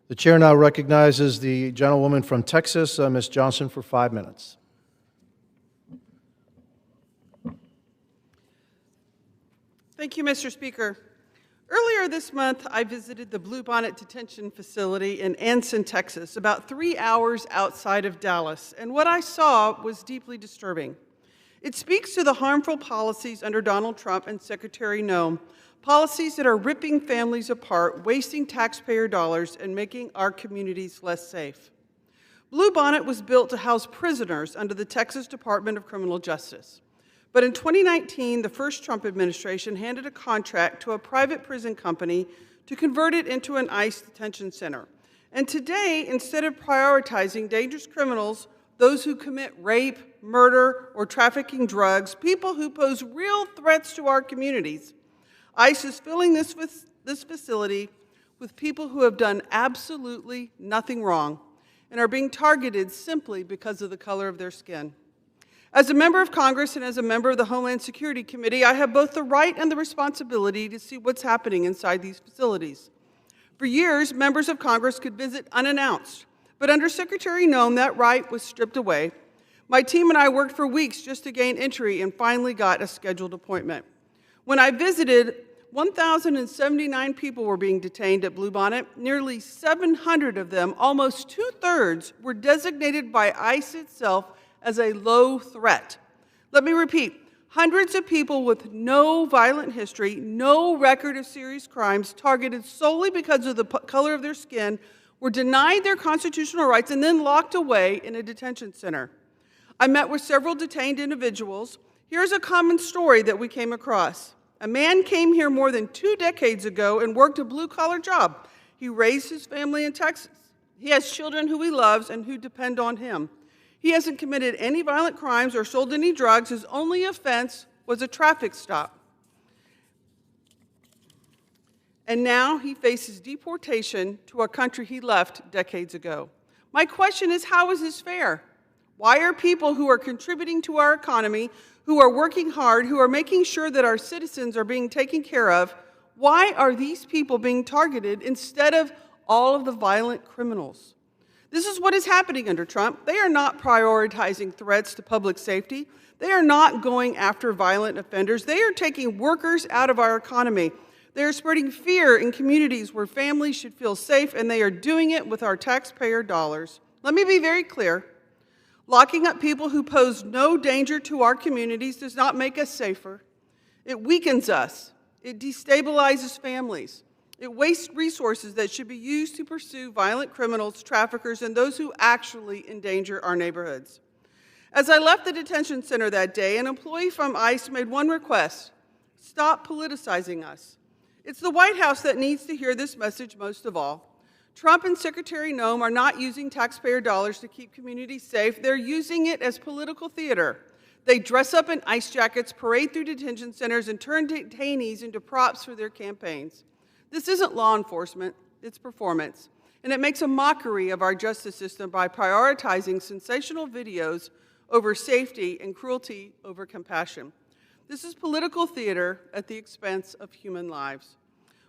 The chair now recognizes the gentlewoman from Texas, Ms. Johnson, for 5 minutes. Thank you, Mr. Speaker. Earlier this month, I visited the Bluebonnet Detention Facility in Anson, Texas, about 3 hours outside of Dallas, and what I saw was deeply disturbing. It speaks to the harmful policies under Donald Trump and Secretary Noem, policies that are ripping families apart, wasting taxpayer dollars, and making our communities less safe. Bluebonnet was built to house prisoners under the Texas Department of Criminal Justice. But in 2019, the first Trump administration handed a contract to a private prison company to convert it into an ICE detention center. And today, instead of prioritizing dangerous criminals, those who commit rape, murder, or trafficking drugs, people who pose real threats to our communities, ICE is filling this facility with people who have done absolutely nothing wrong and are being targeted simply because of the color of their skin. As a member of Congress and as a member of the Homeland Security Committee, I have both the right and the responsibility to see what's happening inside these facilities. For years, members of Congress could visit unannounced, but under Secretary Noem, that right was stripped away. My team and I worked for weeks just to gain entry and finally got a scheduled appointment. When I visited, 1,079 people were being detained at Bluebonnet. Nearly 700 of them, almost two-thirds, were designated by ICE itself as a low threat. Let me repeat, hundreds of people with no violent history, no record of serious crimes, targeted solely because of the color of their skin, were denied their constitutional rights and then locked away in a detention center. I met with several detained individuals. Here's a common story that we came across. A man came here more than 2 decades ago and worked a blue-collar job. He raised his family in Texas. He has children who he loves and who depend on him. He hasn't committed any violent crimes or sold any drugs. His only offense was a traffic stop. And now he faces deportation to a country he left decades ago. My question is, how is this fair? Why are people who are contributing to our economy, who are working hard, who are making sure that our citizens are being taken care of, why are these people being targeted instead of all of the violent criminals? This is what is happening under Trump. They are not prioritizing threats to public safety. They are not going after violent offenders. They are taking workers out of our economy. They are spreading fear in communities where families should feel safe, and they are doing it with our taxpayer dollars. Let me be very clear. Locking up people who pose no danger to our communities does not make us safer. It weakens us. It destabilizes families. It wastes resources that should be used to pursue violent criminals, traffickers, and those who actually endanger our neighborhoods. As I left the detention center that day, an employee from ICE made one request: stop politicizing us. It's the White House that needs to hear this message most of all. Trump and Secretary Noem are not using taxpayer dollars to keep communities safe. They're using it as political theater. They dress up in ICE jackets, parade through detention centers, and turn detainees into props for their campaigns. This isn't law enforcement, it's performance. And it makes a mockery of our justice system by prioritizing sensational videos over safety and cruelty over compassion. This is political theater at the expense of human lives.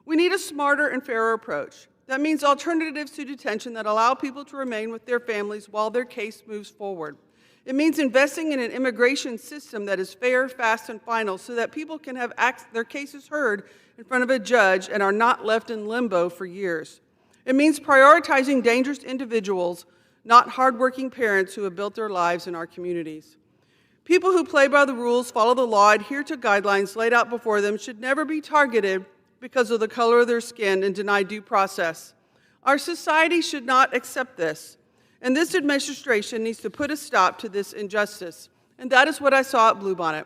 We need a smarter and fairer approach. That means alternatives to detention that allow people to remain with their families while their case moves forward. It means investing in an immigration system that is fair, fast, and final so that people can have their cases heard in front of a judge and are not left in limbo for years. It means prioritizing dangerous individuals, not hardworking parents who have built their lives in our communities. People who play by the rules, follow the law, adhere to guidelines laid out before them should never be targeted because of the color of their skin and denied due process. Our society should not accept this. And this administration needs to put a stop to this injustice. And that is what I saw at Bluebonnet,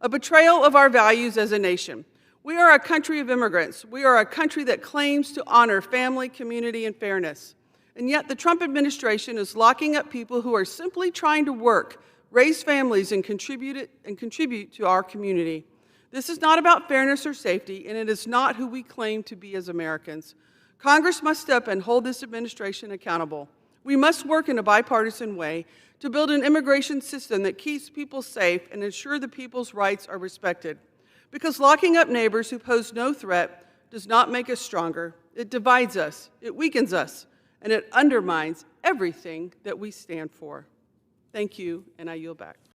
a betrayal of our values as a nation. We are a country of immigrants. We are a country that claims to honor family, community, and fairness. And yet the Trump administration is locking up people who are simply trying to work, raise families, and contribute to our community. This is not about fairness or safety, and it is not who we claim to be as Americans. Congress must step in and hold this administration accountable. We must work in a bipartisan way to build an immigration system that keeps people safe and ensure the people's rights are respected. Because locking up neighbors who pose no threat does not make us stronger. It divides us, it weakens us, and it undermines everything that we stand for. Thank you, and I yield back.